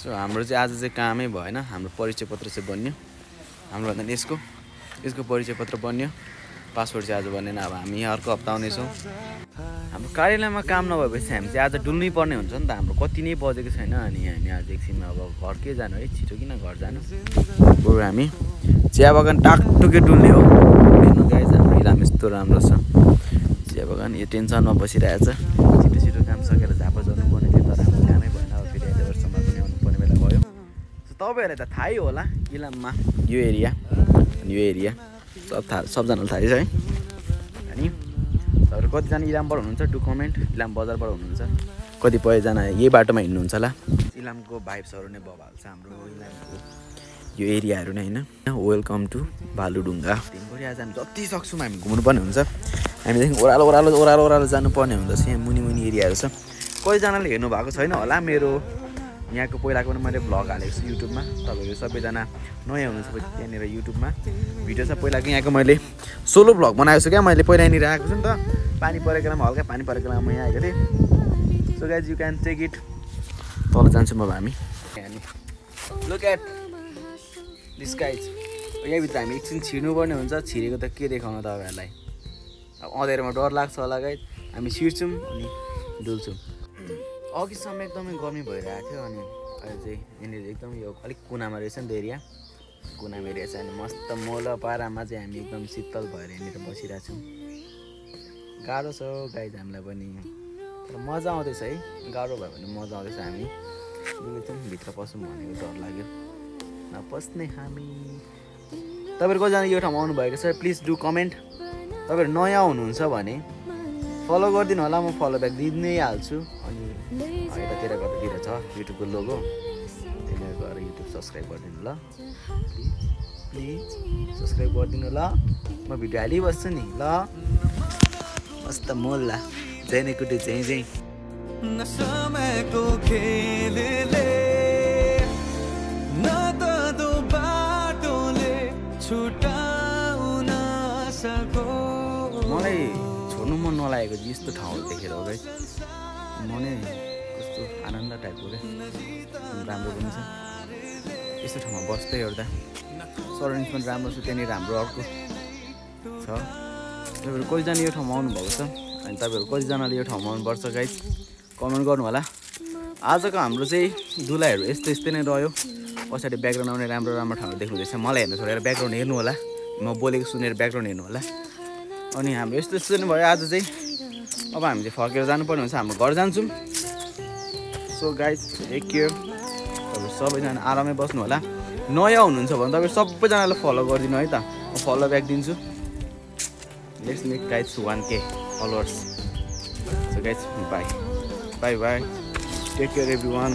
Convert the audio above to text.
so हाम्रो चाहिँ आज चाहिँ कामै भएन हाम्रो परिचय पत्र चाहिँ बन्यो हाम्रो भन्दा नि यसको परिचय पत्र बन्यो पासपोर्ट चाहिँ आज बनेन अब हामी अर्को हप्ता आउनेछौँ हाम्रो कार्यालयमा काम नभएपछि हामी चाहिँ आज डुल्नै पर्ने हुन्छ नि त हाम्रो कति नै बजेको छैन अनि हामी आज एकछिनमा अब घर के जानु है छिटो किन घर जानु बरु हामी चिया बगान टाकटुके डुल्ने हो हेर्नु गाइज हाम्रो इलाम यस्तो राम्रो छ चिया बगान यो टेन्सनमा बसिरहेछ छिटो छिटो काम सकेर झापा जानुपर्ने थियो तर हाम्रो कामै भएन अब फेरि आइतबारसम्म पनि आउनुपर्ने बेला भयो सो तपाईँहरूलाई त थाहै होला इलाममा यो एरिया सबजनालाई थाहै छ है अनि तपाईँहरू कतिजना इलामबाट हुनुहुन्छ टु कमेन्ट इलाम बजारबाट हुनुहुन्छ कतिपयजना यही बाटोमा हिँड्नुहुन्छ होला इलामको भाइब्सहरू नै बबाल छ हाम्रो इलामको यो एरियाहरू नै होइन वेलकम टु भालुडुङ्गा दिनभरि आज हामी जति सक्छौँ हामी घुम्नुपर्ने हुन्छ हामीदेखि ओह्रालो जानुपर्ने हुँदछ यहाँ मुनि एरियाहरू छ कतिजनाले हेर्नु भएको छैन होला मेरो यहाँको पहिलाको पनि मैले भ्लग हालेको छु युट्युबमा तपाईँहरू सबैजना नयाँ हुनुहुन्छ त्यहाँनिर युट्युबमा भिडियो छ पहिलाको यहाँको मैले सोलो भ्लग बनाएको छु क्या मैले पहिला यहाँनिर आएको छु नि त पानी परेको बेलामा हल्का पानी परेको बेलामा म यहाँ आएको थिएँ so guys you can take it तल जान्छौँ अब हामी लुक एट दिस गाइज यहाँभित्र हामी एकछिन छिर्नुपर्ने हुन्छ छिरेको त के देखाउनु तपाईँहरूलाई अब अँधेरोमा डर लाग्छ होला गाइज हामी छिर्छौँ अनि डुल्छौँ अघिसम्म एकदमै गर्मी भइरहेको थियो अनि अहिले चाहिँ यहाँनिर एकदम यो अलिक कुनामा रहेछ नि त एरिया कुनामा एरिया छ अनि मस्त मोल पारामा चाहिँ हामी एकदम शीतल भएर यहाँनिर बसिरहेको छौँ गाह्रो छ गाइज हामीलाई पनि तर मजा आउँदैछ है गाह्रो भयो भने मजा आउँदैछ हामी डुलेछौँ भित्र पसौँ भनेको डर लाग्यो नपस्ने हामी तपाईँहरू कतिजना यो ठाउँमा आउनुभएको छ प्लिज डु कमेन्ट तपाईँहरू नयाँ हुनुहुन्छ भने फलो गरिदिनु होला म फलो ब्याक दिनै हाल्छु अनि यतातिर कतातिर छ युट्युबको लोगो त्यहाँनिर गएर युट्युब सब्सक्राइब गरिदिनु ल प्लिज सब्सक्राइब गरिदिनु ल म भिडियो हालिबस्छु नि ल मस्त मोल्ला जैने कुटे झै मलाई छोड्नु मन नलागेको यस्तो ठाउँहरू देखेर हो गाइस म नै कस्तो आनन्द टाइपको क्या राम्रो पनि छ यस्तो ठाउँमा बस्दै एउटा सराउन्डिङ्स पनि राम्रो छ त्यहाँनिर हाम्रो अर्को छ तपाईँहरू कतिजना यो ठाउँमा आउनुभएको छ अनि तपाईँहरू कतिजनाले यो ठाउँमा आउनुपर्छ गाइस कमेन्ट गर्नु होला आजको हाम्रो चाहिँ दुलाईहरू यस्तै नै रह्यो पछाडि ब्याकग्राउन्ड आउने राम्रो ठाउँहरू देख्नुहुँदैछ मलाई हेर्नु छोडेर ब्याकग्राउन्ड हेर्नु होला म बोलेको सुनेर ब्याकग्राउन्ड हेर्नु होला अनि हाम्रो यस्तो नै भयो आज चाहिँ अब हामी चाहिँ फर्केर जानुपर्ने हुन्छ हाम्रो घर जान्छौँ सो गाइज टेक केयर तपाईँ सबैजना आरामै बस्नु होला नयाँ हुनुहुन्छ भने तपाईँ सबैजनालाई फलो गरिदिनु है त म फलो ब्याक दिन्छु let's make guys 1K followers so guys bye take care every one